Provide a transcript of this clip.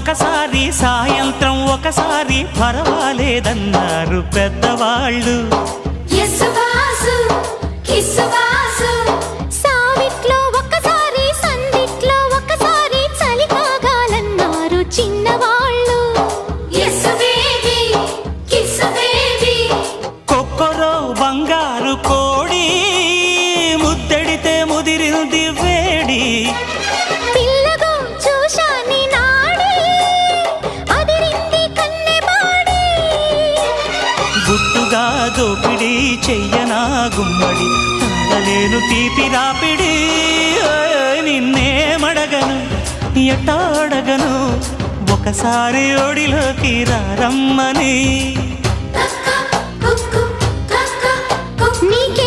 ఒకసారి సాయంత్రం ఒకసారి పర్వాలేదన్నారు పెద్దవాళ్ళు. సావిట్లో ఒకసారి సందిట్లో ఒకసారి చలి కాగాలన్నారు చిన్నవాళ్ళు. కొక్కరో బంగారు కోడి ముద్దడితే ముదిరింది వేడి. పిల్లగో చూశాని నాడి అదిరింది కన్నెమాడి. గుట్టుగా దోపిడి చెయ్యనా గుమ్మడి తాళలేను తీపి రాపిడి. నిన్నేమడగను ఎట్టాడగను ఒకసారి ఒడిలోకి రమ్మని. నీకే